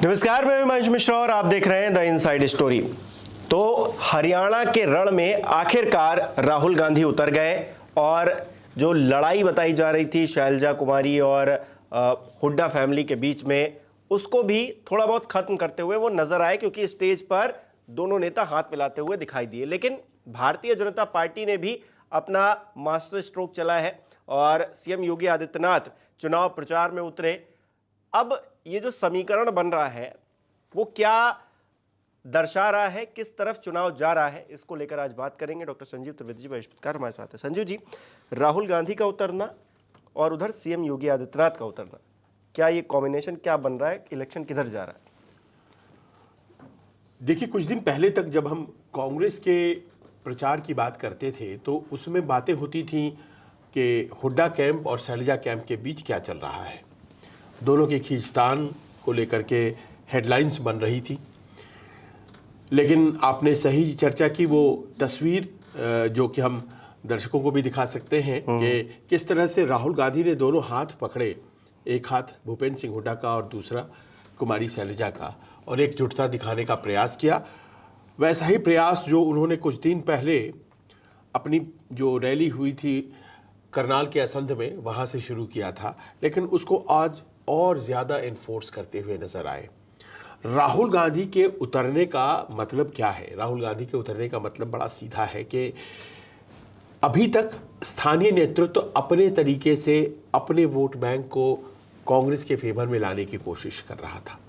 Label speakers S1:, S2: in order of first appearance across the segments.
S1: नमस्कार, मैं हिमांशु मिश्रा और आप देख रहे हैं द इनसाइड स्टोरी। तो हरियाणा के रण में आखिरकार राहुल गांधी उतर गए और जो लड़ाई बताई जा रही थी शैलजा कुमारी और हुड्डा फैमिली के बीच में, उसको भी थोड़ा बहुत खत्म करते हुए वो नजर आए, क्योंकि स्टेज पर दोनों नेता हाथ मिलाते हुए दिखाई दिए। लेकिन भारतीय जनता पार्टी ने भी अपना मास्टर स्ट्रोक चला है और सीएम योगी आदित्यनाथ चुनाव प्रचार में उतरे। अब ये जो समीकरण बन रहा है वो क्या दर्शा रहा है, किस तरफ चुनाव जा रहा है, इसको लेकर आज बात करेंगे। डॉक्टर संजीव त्रिवेदी जी वरिष्ठकार हमारे साथ है। संजीव जी, राहुल गांधी का उतरना और उधर सीएम योगी आदित्यनाथ का उतरना, क्या ये कॉम्बिनेशन क्या बन रहा है? इलेक्शन किधर जा रहा है?
S2: देखिए, कुछ दिन पहले तक जब हम कांग्रेस के प्रचार की बात करते थे तो उसमें बातें होती थी कि हुड्डा कैंप और शैलजा कैंप के बीच क्या चल रहा है। दोनों के खींचतान को लेकर के हेडलाइंस बन रही थी। लेकिन आपने सही चर्चा की, वो तस्वीर जो कि हम दर्शकों को भी दिखा सकते हैं कि किस तरह से राहुल गांधी ने दोनों हाथ पकड़े, एक हाथ भूपेंद्र सिंह हुड्डा का और दूसरा कुमारी शैलजा का, और एकजुटता दिखाने का प्रयास किया। वैसा ही प्रयास जो उन्होंने कुछ दिन पहले अपनी जो रैली हुई थी करनाल के असंध में, वहाँ से शुरू किया था, लेकिन उसको आज और ज़्यादा इन्फोर्स करते हुए नजर आए। राहुल गांधी के उतरने का मतलब क्या है? राहुल गांधी के उतरने का मतलब बड़ा सीधा है कि अभी तक स्थानीय नेतृत्व अपने तरीके से अपने वोट बैंक को कांग्रेस के फेवर में लाने की कोशिश कर रहा था।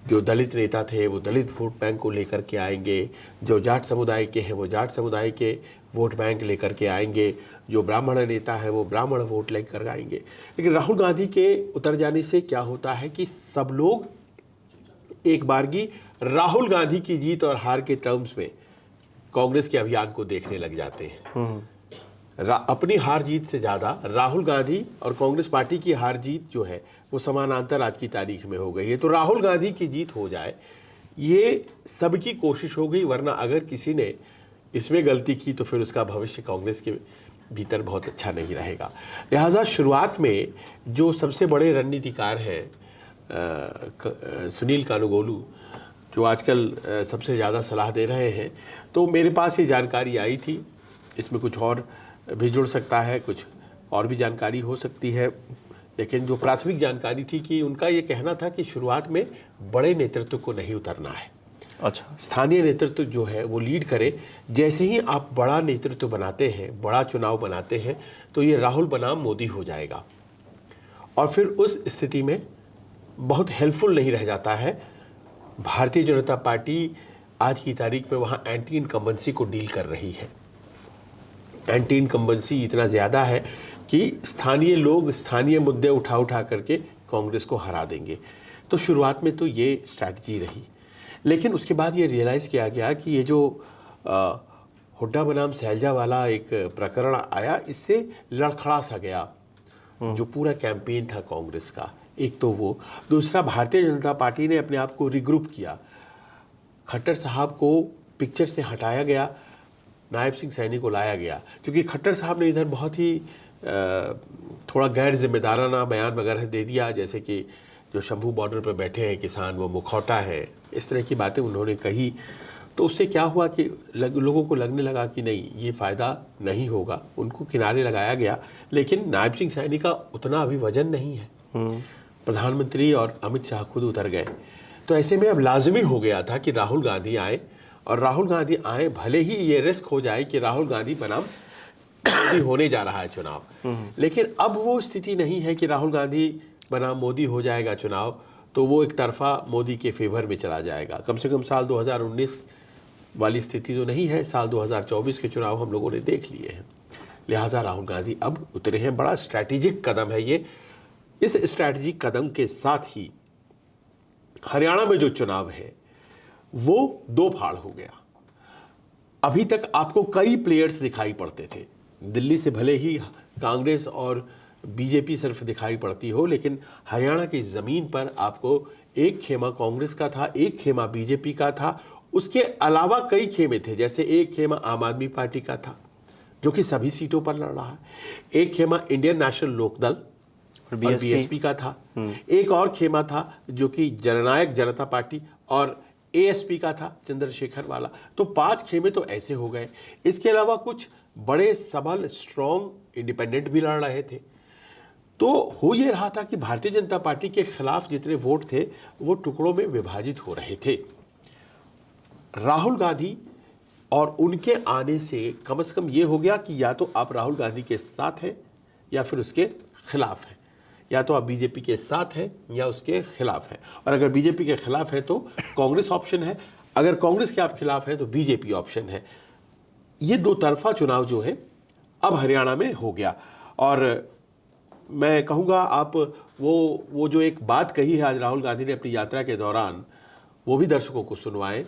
S2: जो दलित नेता थे वो दलित वोट बैंक को लेकर के आएंगे, जो जाट समुदाय के हैं वो जाट समुदाय के वोट बैंक लेकर के आएंगे, जो ब्राह्मण नेता है वो ब्राह्मण वोट लेकर आएंगे। लेकिन राहुल गांधी के उतर जाने से क्या होता है कि सब लोग एक बारगी राहुल गांधी की जीत और हार के टर्म्स में कांग्रेस के अभियान को देखने लग जाते हैं। अपनी हार जीत से ज़्यादा राहुल गांधी और कांग्रेस पार्टी की हार जीत जो है वो समानांतर आज की तारीख में हो गई है। तो राहुल गांधी की जीत हो जाए, ये सबकी कोशिश हो गई, वरना अगर किसी ने इसमें गलती की तो फिर उसका भविष्य कांग्रेस के भीतर बहुत अच्छा नहीं रहेगा। लिहाजा शुरुआत में जो सबसे बड़े रणनीतिकार हैं सुनील कानूगोलू, जो आजकल सबसे ज़्यादा सलाह दे रहे हैं, तो मेरे पास ये जानकारी आई थी। इसमें कुछ और भी जुड़ सकता है, कुछ और भी जानकारी हो सकती है, लेकिन जो प्राथमिक जानकारी थी कि उनका ये कहना था कि शुरुआत में बड़े नेतृत्व को नहीं उतरना है।
S1: अच्छा,
S2: स्थानीय नेतृत्व जो है वो लीड करे। जैसे ही आप बड़ा नेतृत्व बनाते हैं, बड़ा चुनाव बनाते हैं, तो ये राहुल बनाम मोदी हो जाएगा और फिर उस स्थिति में बहुत हेल्पफुल नहीं रह जाता है। भारतीय जनता पार्टी आज की तारीख में वहाँ एंटी इनकम्बेंसी को डील कर रही है। एंटी इनकम्बेंसी इतना ज़्यादा है कि स्थानीय लोग स्थानीय मुद्दे उठा उठा करके कांग्रेस को हरा देंगे। तो शुरुआत में तो ये स्ट्रैटेजी रही, लेकिन उसके बाद ये रियलाइज़ किया गया कि ये जो हुड्डा बनाम शैलजा वाला एक प्रकरण आया, इससे लड़खड़ा सा गया जो पूरा कैंपेन था कांग्रेस का। एक तो वो, दूसरा भारतीय जनता पार्टी ने अपने आप को रिग्रुप किया। खट्टर साहब को पिक्चर से हटाया गया, नायब सिंह सैनी को लाया गया, क्योंकि खट्टर साहब ने इधर बहुत ही थोड़ा गैर जिम्मेदाराना बयान वगैरह दे दिया, जैसे कि जो शंभू बॉर्डर पर बैठे हैं किसान वो मुखौटा है, इस तरह की बातें उन्होंने कही। तो उससे क्या हुआ कि लोगों को लगने लगा कि नहीं, ये फ़ायदा नहीं होगा, उनको किनारे लगाया गया। लेकिन नायब सिंह सैनी का उतना अभी वजन नहीं है। प्रधानमंत्री और अमित शाह खुद उतर गए, तो ऐसे में अब लाजमी हो गया था कि राहुल गांधी आए, और राहुल गांधी आए भले ही ये रिस्क हो जाए कि राहुल गांधी बनाम मोदी होने जा रहा है चुनाव, लेकिन अब वो स्थिति नहीं है कि राहुल गांधी बनाम मोदी हो जाएगा चुनाव, तो वो एक तरफा मोदी के फेवर में चला जाएगा। कम से कम साल 2019 वाली स्थिति तो नहीं है, साल 2024 के चुनाव हम लोगों ने देख लिए हैं। लिहाजा राहुल गांधी अब उतरे हैं। बड़ा स्ट्रैटेजिक कदम है ये। इस स्ट्रैटेजिक कदम के साथ ही हरियाणा में जो चुनाव है वो दो फाड़ हो गया। अभी तक आपको कई प्लेयर्स दिखाई पड़ते थे। दिल्ली से भले ही कांग्रेस और बीजेपी सिर्फ दिखाई पड़ती हो, लेकिन हरियाणा की ज़मीन पर आपको एक खेमा कांग्रेस का था, एक खेमा बीजेपी का था, उसके अलावा कई खेमे थे। जैसे एक खेमा आम आदमी पार्टी का था जो कि सभी सीटों पर लड़ रहा है, एक खेमा इंडियन नेशनल लोकदल
S1: और
S2: बीएसपी का था। एक और खेमा था जो कि जननायक जनता पार्टी और एएसपी का था, चंद्रशेखर वाला। तो 5 खेमे तो ऐसे हो गए। इसके अलावा कुछ बड़े सबल स्ट्रॉन्ग इंडिपेंडेंट भी लड़ रहे थे। तो हो ये रहा था कि भारतीय जनता पार्टी के खिलाफ जितने वोट थे वो टुकड़ों में विभाजित हो रहे थे। राहुल गांधी और उनके आने से कम ये हो गया कि या तो आप राहुल गांधी के साथ हैं या फिर उसके खिलाफ हैं, या तो आप बीजेपी के साथ हैं या उसके खिलाफ हैं। और अगर बीजेपी के खिलाफ है तो कांग्रेस ऑप्शन है, अगर कांग्रेस के आप खिलाफ हैं तो बीजेपी ऑप्शन है। ये दो तरफा चुनाव जो है अब हरियाणा में हो गया। और मैं कहूँगा आप वो जो एक बात कही है आज राहुल गांधी ने अपनी यात्रा के दौरान, वो भी दर्शकों को सुनवाएं,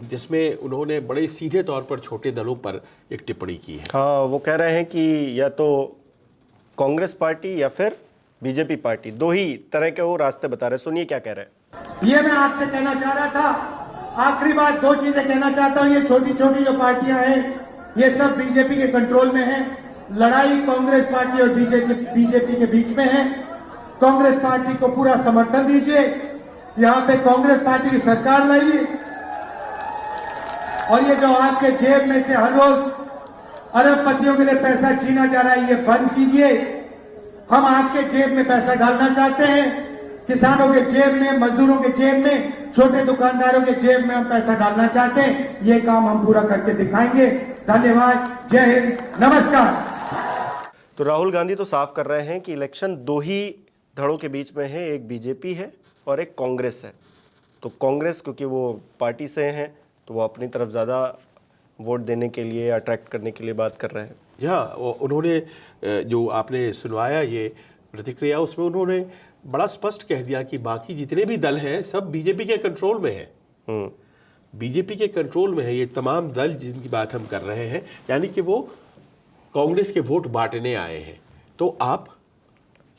S2: जिसमें उन्होंने बड़े सीधे तौर पर छोटे दलों पर एक टिप्पणी की है।
S1: हाँ, वो कह रहे हैं कि या तो कांग्रेस पार्टी या फिर बीजेपी पार्टी, दो ही तरह के वो रास्ते बता रहे हैं। सुनिए क्या कह रहे हैं।
S3: ये मैं आपसे कहना चाह रहा था। आखिरी बात 2 चीजें कहना चाहता हूँ। ये छोटी छोटी जो पार्टियां हैं ये सब बीजेपी के कंट्रोल में है। लड़ाई कांग्रेस पार्टी और बीजेपी के बीच में है। कांग्रेस पार्टी को पूरा समर्थन दीजिए। यहाँ पे कांग्रेस पार्टी की सरकार लाइए और ये जो आपके जेब में से हर रोज अरबपतियों के लिए पैसा छीना जा रहा है ये बंद कीजिए। हम आपके जेब में पैसा डालना चाहते हैं। किसानों के जेब में, मजदूरों के जेब में, छोटे दुकानदारों के जेब में हम पैसा डालना चाहते हैं। ये काम हम पूरा करके दिखाएंगे। धन्यवाद। जय हिंद। नमस्कार।
S1: तो राहुल गांधी तो साफ कर रहे हैं कि इलेक्शन 2 ही धड़ों के बीच में है, एक बीजेपी है और एक कांग्रेस है। तो कांग्रेस क्योंकि वो पार्टी से हैं तो वो अपनी तरफ ज़्यादा वोट देने के लिए, अट्रैक्ट करने के लिए बात कर रहे हैं।
S2: उन्होंने जो आपने सुनवाया ये प्रतिक्रिया, उसमें उन्होंने बड़ा स्पष्ट कह दिया कि बाकी जितने भी दल हैं सब बीजेपी के कंट्रोल में है। बीजेपी के कंट्रोल में है ये तमाम दल जिनकी बात हम कर रहे हैं, यानी कि वो कांग्रेस के वोट बांटने आए हैं। तो आप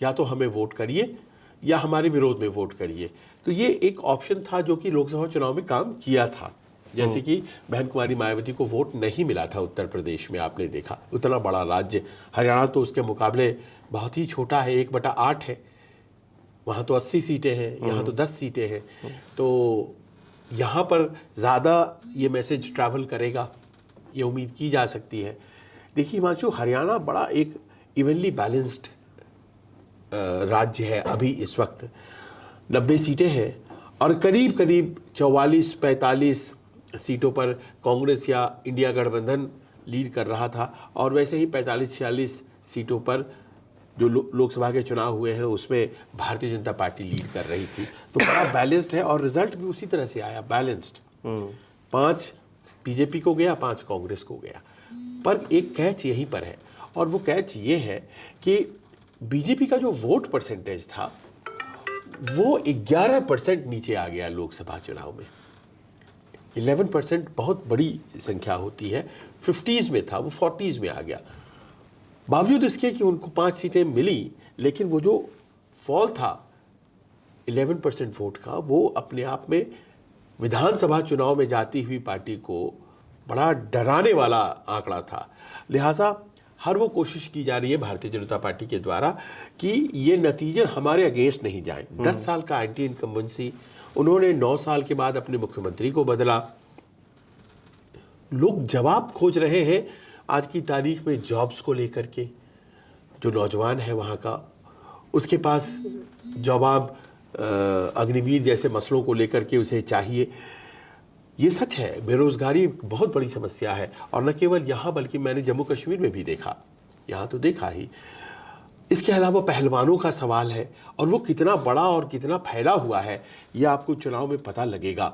S2: या तो हमें वोट करिए या हमारे विरोध में वोट करिए। तो ये एक ऑप्शन था जो कि लोकसभा चुनाव में काम किया था। जैसे कि बहन कुमारी मायावती को वोट नहीं मिला था उत्तर प्रदेश में, आपने देखा उतना बड़ा राज्य। हरियाणा तो उसके मुकाबले बहुत ही छोटा है, 1/8 है। वहाँ तो 80 सीटें हैं, यहाँ तो 10 सीटें हैं। तो यहाँ पर ज़्यादा ये मैसेज ट्रैवल करेगा, ये उम्मीद की जा सकती है। देखिए हिमांशु, हरियाणा बड़ा एक इवनली बैलेंस्ड राज्य है अभी इस वक्त। 90 सीटें हैं और करीब करीब 44-45 सीटों पर कांग्रेस या इंडिया गठबंधन लीड कर रहा था, और वैसे ही 45-46 सीटों पर जो लोकसभा के चुनाव हुए हैं उसमें भारतीय जनता पार्टी लीड कर रही थी। तो बड़ा बैलेंस्ड है और रिजल्ट भी उसी तरह से आया, बैलेंस्ड। 5 बीजेपी को गया, 5 कांग्रेस को गया। पर एक कैच यहीं पर है, और वो कैच ये है कि बीजेपी का जो वोट परसेंटेज था वो 11% नीचे आ गया लोकसभा चुनाव में। 11% बहुत बड़ी संख्या होती है, 50s में था वो 40s में आ गया। बावजूद इसके कि उनको 5 सीटें मिली, लेकिन वो जो फॉल था 11% वोट का, वो अपने आप में विधानसभा चुनाव में जाती हुई पार्टी को बड़ा डराने वाला आंकड़ा था। लिहाजा हर वो कोशिश की जा रही है भारतीय जनता पार्टी के द्वारा कि ये नतीजे हमारे अगेंस्ट नहीं जाएं। 10 साल का एंटी इनकम्बेंसी, उन्होंने 9 साल के बाद अपने मुख्यमंत्री को बदला। लोग जवाब खोज रहे हैं आज की तारीख में जॉब्स को लेकर के। जो नौजवान है वहाँ का, उसके पास जवाब अग्निवीर जैसे मसलों को लेकर के उसे चाहिए। ये सच है, बेरोजगारी बहुत बड़ी समस्या है, और न केवल यहाँ बल्कि मैंने जम्मू कश्मीर में भी देखा, यहाँ तो देखा ही। इसके अलावा पहलवानों का सवाल है, और वो कितना बड़ा और कितना फैला हुआ है ये आपको चुनाव में पता लगेगा।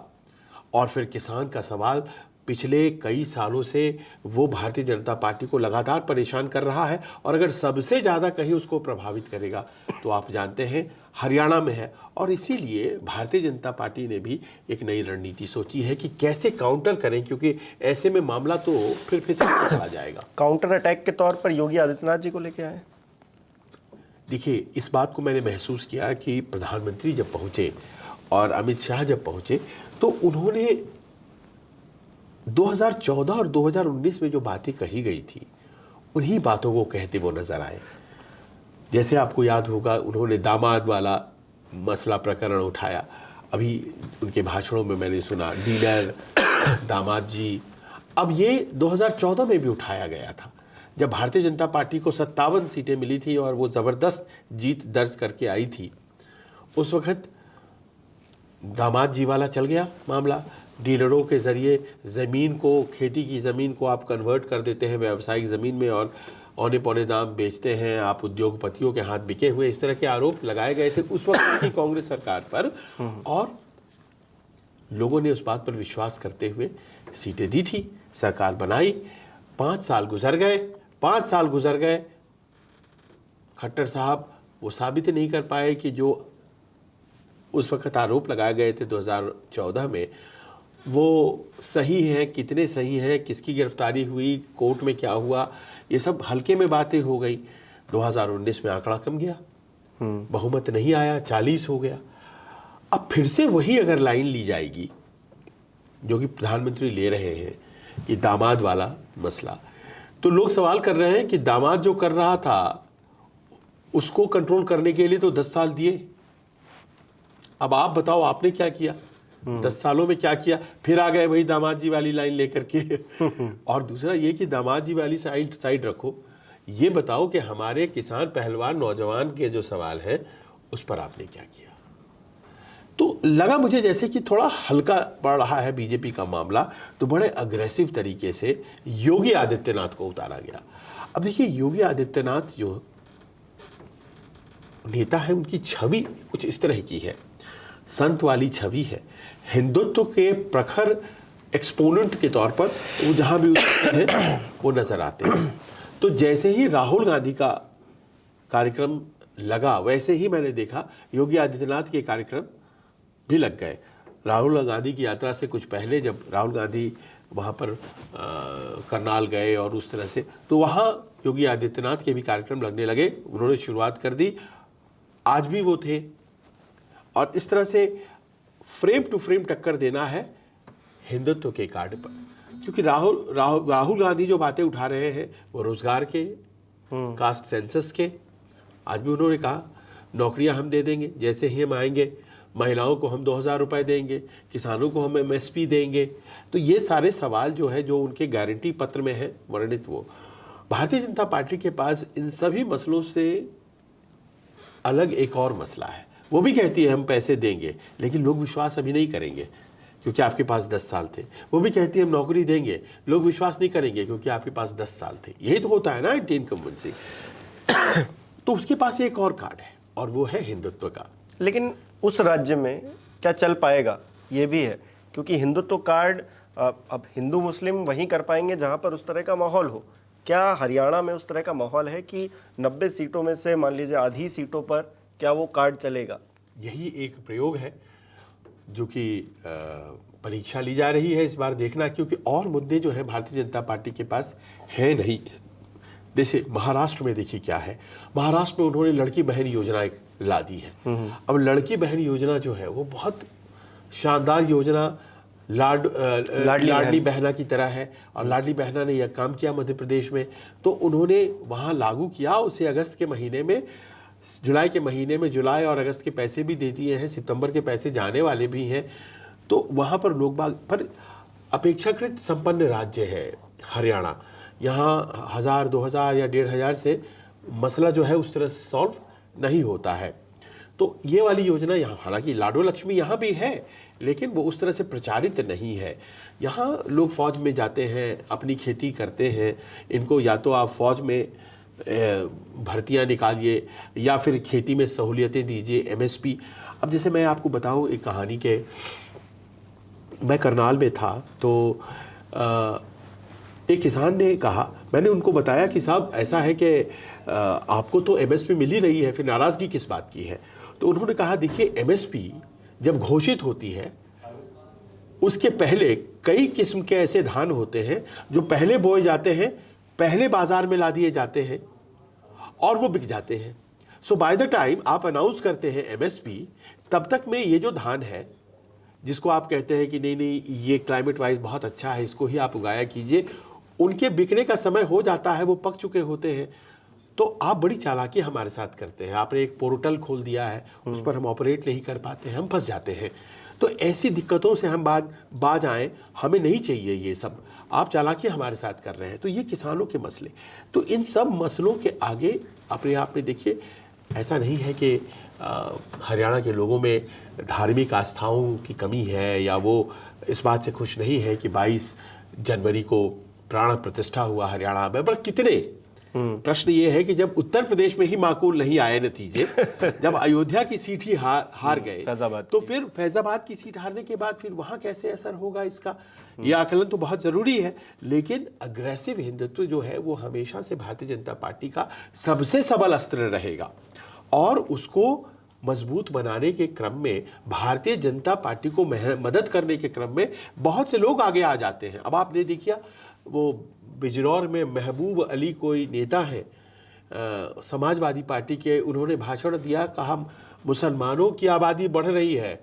S2: और फिर किसान का सवाल, पिछले कई सालों से वो भारतीय जनता पार्टी को लगातार परेशान कर रहा है, और अगर सबसे ज़्यादा कहीं उसको प्रभावित करेगा तो आप जानते हैं हरियाणा में है। और इसीलिए भारतीय जनता पार्टी ने भी एक नई रणनीति सोची है कि कैसे काउंटर करें, क्योंकि ऐसे में मामला तो फिर से चला जाएगा।
S1: काउंटर अटैक के तौर पर योगी आदित्यनाथ जी को लेके आए।
S2: देखिए, इस बात को मैंने महसूस किया कि प्रधानमंत्री जब पहुँचे और अमित शाह जब पहुँचे तो उन्होंने 2014 और 2019 में जो बातें कही गई थी उन्हीं बातों को कहते वो नजर आए। जैसे आपको याद होगा उन्होंने दामाद वाला मसला प्रकरण उठाया, अभी उनके भाषणों में मैंने सुना डीलर दामाद जी। अब ये 2014 में भी उठाया गया था जब भारतीय जनता पार्टी को 57 सीटें मिली थी और वो ज़बरदस्त जीत दर्ज करके आई थी। उस वक्त दामाद जी वाला चल गया मामला, डीलरों के ज़रिए ज़मीन को, खेती की ज़मीन को आप कन्वर्ट कर देते हैं व्यावसायिक ज़मीन में और औने पौने दाम बेचते हैं, आप उद्योगपतियों के हाथ बिके हुए, इस तरह के आरोप लगाए गए थे उस वक्त की कांग्रेस सरकार पर। और लोगों ने उस बात पर विश्वास करते हुए सीटें दी थी, सरकार बनाई। 5 साल गुजर गए, 5 साल गुजर गए, खट्टर साहब वो साबित नहीं कर पाए कि जो उस वक्त आरोप लगाए गए थे 2014 में वो सही है, कितने सही हैं, किसकी गिरफ्तारी हुई, कोर्ट में क्या हुआ, ये सब हल्के में बातें हो गई। 2019 में आंकड़ा कम गया, बहुमत नहीं आया, 40 हो गया। अब फिर से वही अगर लाइन ली जाएगी जो कि प्रधानमंत्री ले रहे हैं कि दामाद वाला मसला, तो लोग सवाल कर रहे हैं कि दामाद जो कर रहा था उसको कंट्रोल करने के लिए तो 10 साल दिए, अब आप बताओ आपने क्या किया, 10 सालों में क्या किया? फिर आ गए वही दामाद जी वाली लाइन लेकर के। और दूसरा ये कि दामाद जी वाली साइड रखो, ये बताओ कि हमारे किसान पहलवान नौजवान के जो सवाल है उस पर आपने क्या किया? तो लगा मुझे जैसे कि थोड़ा हल्का पड़ रहा है बीजेपी का मामला, तो बड़े अग्रेसिव तरीके से योगी आदित्यनाथ को उतारा गया। अब देखिए योगी आदित्यनाथ जो नेता है उनकी छवि कुछ इस तरह की है, संत वाली छवि है, हिंदुत्व के प्रखर एक्सपोनेंट के तौर पर वो जहां भी उतरते हैं वो नजर आते हैं। तो जैसे ही राहुल गांधी का कार्यक्रम लगा वैसे ही मैंने देखा योगी आदित्यनाथ के कार्यक्रम भी लग गए। राहुल गांधी की यात्रा से कुछ पहले जब राहुल गांधी वहाँ पर करनाल गए और उस तरह से, तो वहाँ योगी आदित्यनाथ के भी कार्यक्रम लगने लगे, उन्होंने शुरुआत कर दी, आज भी वो थे। और इस तरह से फ्रेम टू फ्रेम टक्कर देना है हिंदुत्व के कार्ड पर, क्योंकि राहुल गांधी जो बातें उठा रहे हैं वो रोजगार के, कास्ट सेंसस के, आज भी उन्होंने कहा नौकरियां हम दे देंगे जैसे ही हम आएंगे, महिलाओं को हम 2000 रुपये देंगे, किसानों को हम MSP देंगे। तो ये सारे सवाल जो है जो उनके गारंटी पत्र में है वर्णित, वो भारतीय जनता पार्टी के पास इन सभी मसलों से अलग एक और मसला है। वो भी कहती है हम पैसे देंगे, लेकिन लोग विश्वास अभी नहीं करेंगे क्योंकि आपके पास 10 साल थे। वो भी कहती है हम नौकरी देंगे, लोग विश्वास नहीं करेंगे क्योंकि आपके पास 10 साल थे। यही तो होता है ना एंटी इनकम्बेंसी। तो उसके पास एक और कार्ड है और वो है हिंदुत्व का।
S1: लेकिन उस राज्य में क्या चल पाएगा ये भी है, क्योंकि हिंदुत्व कार्ड अब हिंदू मुस्लिम वहीं कर पाएंगे जहां पर उस तरह का माहौल हो। क्या हरियाणा में उस तरह का माहौल है कि 90 सीटों में से मान लीजिए आधी सीटों पर क्या वो कार्ड चलेगा?
S2: यही एक प्रयोग है जो कि परीक्षा ली जा रही है इस बार, देखना, क्योंकि और मुद्दे जो है भारतीय जनता पार्टी के पास है नहीं। जैसे महाराष्ट्र में देखिए क्या है, महाराष्ट्र में उन्होंने लड़की बहन योजना एक ला दी है। अब लड़की बहन योजना जो है वो बहुत शानदार योजना, लाडली बहना की तरह है। और लाडली बहना ने यह काम किया मध्य प्रदेश में, तो उन्होंने वहाँ लागू किया, उसे अगस्त के महीने में, जुलाई के महीने में जुलाई और अगस्त के पैसे भी दे दिए हैं, सितंबर के पैसे जाने वाले भी हैं। तो वहाँ पर लोग बाग पर अपेक्षाकृत संपन्न राज्य है हरियाणा, यहाँ 1000, 2000 या 1500 से मसला जो है उस तरह से सॉल्व नहीं होता है। तो ये वाली योजना यहाँ, हालांकि लाडो लक्ष्मी यहाँ भी है, लेकिन वो उस तरह से प्रचारित नहीं है। यहाँ लोग फौज में जाते हैं, अपनी खेती करते हैं, इनको या तो आप फौज में भर्तियाँ निकालिए या फिर खेती में सहूलियतें दीजिए, MSP। अब जैसे मैं आपको बताऊँ एक कहानी के, मैं करनाल में था तो एक किसान ने कहा, मैंने उनको बताया कि साहब ऐसा है कि आपको तो MSP मिल ही रही है, फिर नाराज़गी किस बात की है? तो उन्होंने कहा देखिए MSP जब घोषित होती है उसके पहले कई किस्म के ऐसे धान होते हैं जो पहले बोए जाते हैं, पहले बाजार में ला दिए जाते हैं और वो बिक जाते हैं। सो बाय द टाइम आप अनाउंस करते हैं MSP, तब तक में ये जो धान है जिसको आप कहते हैं कि नहीं ये क्लाइमेट वाइज बहुत अच्छा है, इसको ही आप उगाया कीजिए, उनके बिकने का समय हो जाता है, वो पक चुके होते हैं। तो आप बड़ी चालाकी हमारे साथ करते हैं, आपने एक पोर्टल खोल दिया है, उस पर हम ऑपरेट नहीं कर पाते हैं, हम फंस जाते हैं। तो ऐसी दिक्कतों से हम बाज आएँ, हमें नहीं चाहिए ये सब। आप चालाकी हमारे साथ कर रहे हैं। तो ये किसानों के मसले, तो इन सब मसलों के आगे अपने आप में देखिए, ऐसा नहीं है कि हरियाणा के लोगों में धार्मिक आस्थाओं की कमी है या वो इस बात से खुश नहीं है कि 22 जनवरी को प्राण प्रतिष्ठा हुआ हरियाणा में। पर कितने, प्रश्न ये है कि जब उत्तर प्रदेश में ही माकूल नहीं आए नतीजे, जब अयोध्या की सीट ही हार गए, तो फिर फैजाबाद की सीट हारने के बाद फिर वहां कैसे असर होगा इसका, यह आकलन तो बहुत जरूरी है। लेकिन अग्रेसिव हिंदुत्व जो है वो हमेशा से भारतीय जनता पार्टी का सबसे सबल अस्त्र रहेगा, और उसको मजबूत बनाने के क्रम में, भारतीय जनता पार्टी को मदद करने के क्रम में बहुत से लोग आगे आ जाते हैं। अब आपने देखिए, वो बिजनौर में महबूब अली कोई नेता है समाजवादी पार्टी के, उन्होंने भाषण दिया, कहा मुसलमानों की आबादी बढ़ रही है,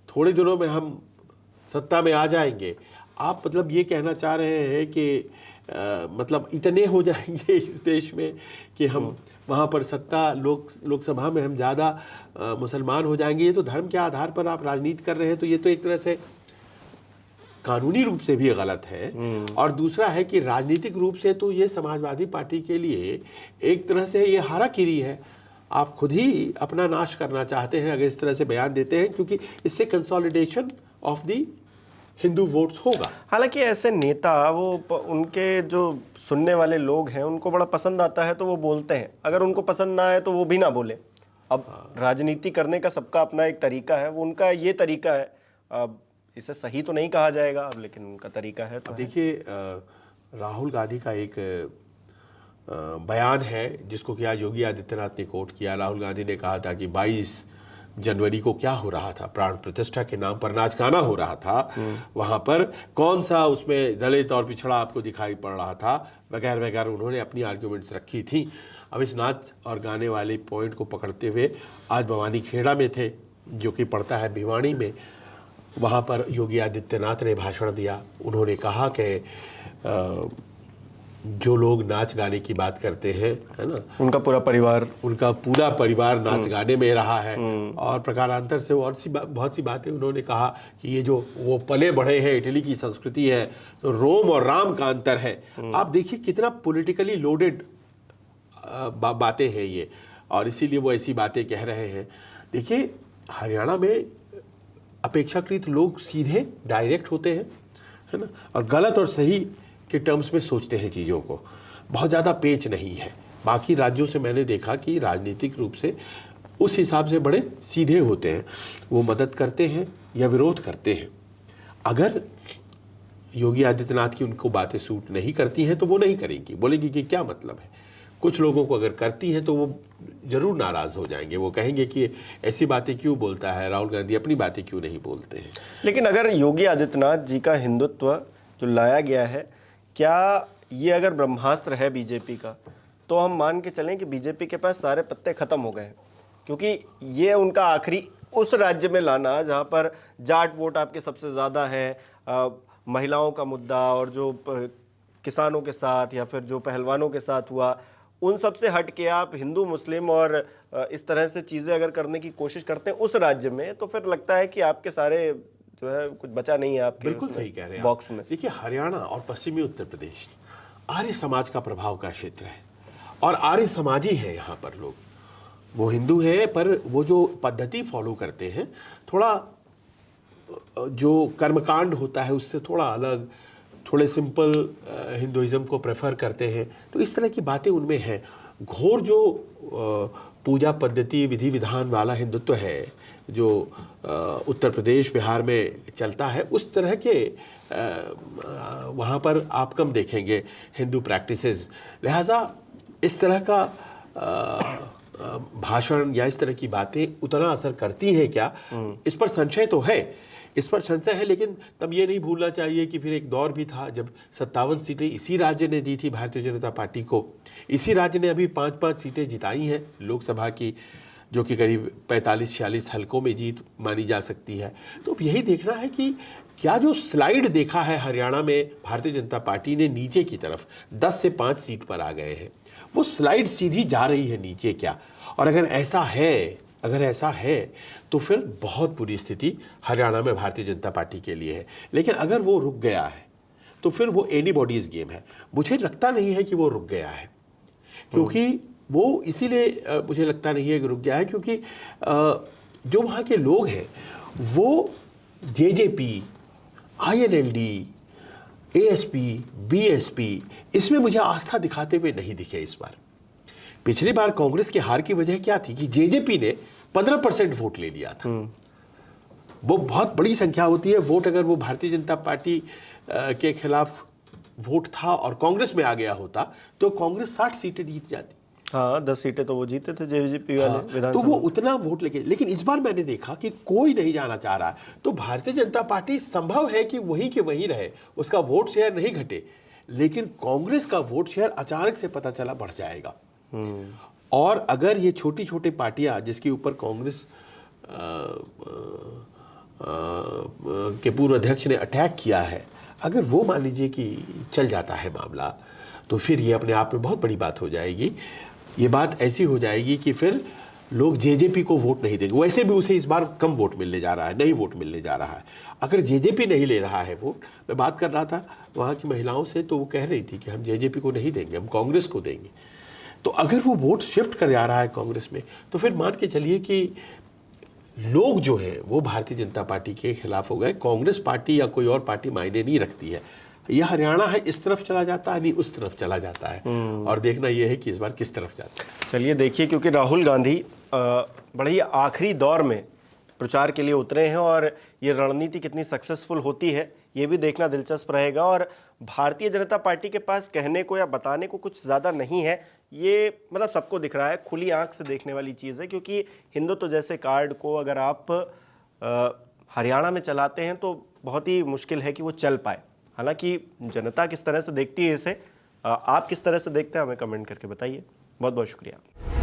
S2: थोड़े दिनों में हम सत्ता में आ जाएंगे। आप मतलब ये कहना चाह रहे हैं कि मतलब इतने हो जाएंगे इस देश में कि हम वहाँ पर सत्ता लोकसभा में हम ज़्यादा मुसलमान हो जाएंगे। ये तो धर्म के आधार पर आप राजनीति कर रहे हैं, तो ये तो एक तरह से कानूनी रूप से भी गलत है। और दूसरा है कि राजनीतिक रूप से तो ये समाजवादी पार्टी के लिए एक तरह से ये हाराकिरी है। आप खुद ही अपना नाश करना चाहते हैं अगर इस तरह से बयान देते हैं, क्योंकि इससे consolidation of the Hindu votes होगा।
S1: हालांकि ऐसे नेता, वो उनके जो सुनने वाले लोग हैं उनको बड़ा पसंद आता है तो वो बोलते हैं, अगर उनको पसंद ना आए तो वो भी ना बोले। अब राजनीति करने का सबका अपना एक तरीका है, वो उनका ये तरीका है। अब इसे सही तो नहीं कहा जाएगा अब, लेकिन उनका तरीका है। तो
S2: देखिए, राहुल गांधी का एक बयान है जिसको कि आज योगी आदित्यनाथ ने कोट किया। राहुल गांधी ने कहा था कि 22 जनवरी को क्या हो रहा था, प्राण प्रतिष्ठा के नाम पर नाच गाना हो रहा था, वहां पर कौन सा उसमें दलित और पिछड़ा आपको दिखाई पड़ रहा था, वगैरह वगैरह उन्होंने अपनी आर्ग्यूमेंट्स रखी थी। अब इस नाच और गाने वाले पॉइंट को पकड़ते हुए आज भवानी खेड़ा में थे, जो कि पड़ता है भिवानी में, वहाँ पर योगी आदित्यनाथ ने भाषण दिया। उन्होंने कहा कि जो लोग नाच गाने की बात करते हैं, है ना, उनका पूरा परिवार नाच गाने में रहा है। और प्रकारांतर से और बहुत सी बातें उन्होंने कहा कि ये जो वो पले बढ़े हैं, इटली की संस्कृति है, तो रोम और राम का अंतर है। आप देखिए कितना पॉलिटिकली लोडेड बातें हैं ये, और इसीलिए वो ऐसी बातें कह रहे हैं। देखिए, हरियाणा में अपेक्षाकृत लोग सीधे डायरेक्ट होते हैं, है ना, और गलत और सही के टर्म्स में सोचते हैं चीज़ों को, बहुत ज़्यादा पेच नहीं है। बाकी राज्यों से मैंने देखा कि राजनीतिक रूप से उस हिसाब से बड़े सीधे होते हैं, वो मदद करते हैं या विरोध करते हैं। अगर योगी आदित्यनाथ की उनको बातें सूट नहीं करती हैं तो वो नहीं करेंगी, बोलेंगी कि क्या मतलब है। कुछ लोगों को अगर करती हैं तो वो जरूर नाराज़ हो जाएंगे, वो कहेंगे कि ऐसी बातें क्यों बोलता है राहुल गांधी, अपनी बातें क्यों नहीं बोलते हैं।
S1: लेकिन अगर योगी आदित्यनाथ जी का हिंदुत्व जो लाया गया है, क्या ये अगर ब्रह्मास्त्र है बीजेपी का, तो हम मान के चलें कि बीजेपी के पास सारे पत्ते खत्म हो गए हैं, क्योंकि ये उनका आखिरी उस राज्य में लाना जहाँ पर जाट वोट आपके सबसे ज़्यादा है, महिलाओं का मुद्दा और जो किसानों के साथ या फिर जो पहलवानों के साथ हुआ, उन सब से हट के आप हिंदू मुस्लिम और इस तरह से चीज़ें अगर करने की कोशिश करते हैं उस राज्य में, तो फिर लगता है कि आपके सारे जो है कुछ बचा नहीं है आपके।
S2: बिल्कुल सही कह रहे हैं
S1: बॉक्स में।
S2: देखिए, हरियाणा और पश्चिमी उत्तर प्रदेश आर्य समाज का प्रभाव का क्षेत्र है, और आर्य समाजी है यहाँ पर लोग। वो हिंदू है पर वो जो पद्धति फॉलो करते हैं, थोड़ा जो कर्मकांड होता है उससे थोड़ा अलग, थोड़े सिंपल हिंदुइज्म को प्रेफर करते हैं। तो इस तरह की बातें उनमें हैं। घोर जो पूजा पद्धति विधि विधान वाला हिंदुत्व है जो उत्तर प्रदेश बिहार में चलता है, उस तरह के वहाँ पर आप कम देखेंगे हिंदू प्रैक्टिसेस। लिहाजा इस तरह का भाषण या इस तरह की बातें उतना असर करती हैं क्या, इस पर संशय तो है, इस पर संशय है। लेकिन तब ये नहीं भूलना चाहिए कि फिर एक दौर भी था जब 57 सीटें इसी राज्य ने दी थी भारतीय जनता पार्टी को। इसी राज्य ने अभी 5-5 सीटें जिताई हैं लोकसभा की, जो कि करीब 45-46 हलकों में जीत मानी जा सकती है। तो अब यही देखना है कि क्या जो स्लाइड देखा है हरियाणा में भारतीय जनता पार्टी ने नीचे की तरफ 10 से 5 सीट पर आ गए हैं, वो स्लाइड सीधी जा रही है नीचे क्या। और अगर ऐसा है तो फिर बहुत बुरी स्थिति हरियाणा में भारतीय जनता पार्टी के लिए है। लेकिन अगर वो रुक गया है तो फिर वो एनीबॉडीज गेम है। मुझे लगता नहीं है कि वो रुक गया है, क्योंकि वो इसीलिए मुझे लगता नहीं है कि रुक गया है क्योंकि जो वहाँ के लोग हैं वो जेजेपी, आईएनएलडी, एएसपी, बीएसपी इसमें मुझे आस्था दिखाते हुए नहीं दिखे इस बार। पिछली बार कांग्रेस की हार की वजह क्या थी कि जेजेपी ने 15% वोट ले लिया था। वो बहुत बड़ी संख्या होती है वोट। अगर वो भारतीय जनता पार्टी के खिलाफ वोट था और कांग्रेस में आ गया होता तो कांग्रेस 60 सीटें जीत जाती।
S1: हाँ, 10 सीटें तो वो जीते थे जेजेपी वाले विधानसभा।
S2: तो वो उतना वोट लेके, लेकिन इस बार मैंने देखा कि कोई नहीं जाना चाह रहा। तो भारतीय जनता पार्टी संभव है कि वहीं के वहीं रहे, उसका वोट शेयर नहीं घटे, लेकिन कांग्रेस का वोट शेयर अचानक से पता चला बढ़ जाएगा। और अगर ये छोटी छोटी पार्टियां जिसके ऊपर कांग्रेस के पूर्व अध्यक्ष ने अटैक किया है, अगर वो मान लीजिए कि चल जाता है मामला, तो फिर ये अपने आप में बहुत बड़ी बात हो जाएगी। ये बात ऐसी हो जाएगी कि फिर लोग जेजेपी को वोट नहीं देंगे। वैसे भी उसे इस बार कम वोट मिलने जा रहा है, नहीं वोट मिलने जा रहा है। अगर जेजेपी नहीं ले रहा है वोट, मैं बात कर रहा था वहाँ की महिलाओं से, तो वो कह रही थी कि हम जेजेपी को नहीं देंगे, हम कांग्रेस को देंगे। तो अगर वो वोट शिफ्ट कर जा रहा है कांग्रेस में, तो फिर मान के चलिए कि लोग जो है वो भारतीय जनता पार्टी के खिलाफ हो गए। कांग्रेस पार्टी या कोई और पार्टी मायने नहीं रखती है। यह हरियाणा है, इस तरफ चला जाता है, नहीं उस तरफ चला जाता है। और देखना यह है कि इस बार किस तरफ जाता है।
S1: चलिए देखिए, क्योंकि राहुल गांधी बड़े ही आखिरी दौर में प्रचार के लिए उतरे हैं और ये रणनीति कितनी सक्सेसफुल होती है ये भी देखना दिलचस्प रहेगा। और भारतीय जनता पार्टी के पास कहने को या बताने को कुछ ज़्यादा नहीं है, ये मतलब सबको दिख रहा है, खुली आंख से देखने वाली चीज़ है। क्योंकि हिंदुत्व जैसे कार्ड को अगर आप हरियाणा में चलाते हैं तो बहुत ही मुश्किल है कि वो चल पाए। हालांकि जनता किस तरह से देखती है इसे, आप किस तरह से देखते हैं, हमें कमेंट करके बताइए। बहुत बहुत शुक्रिया।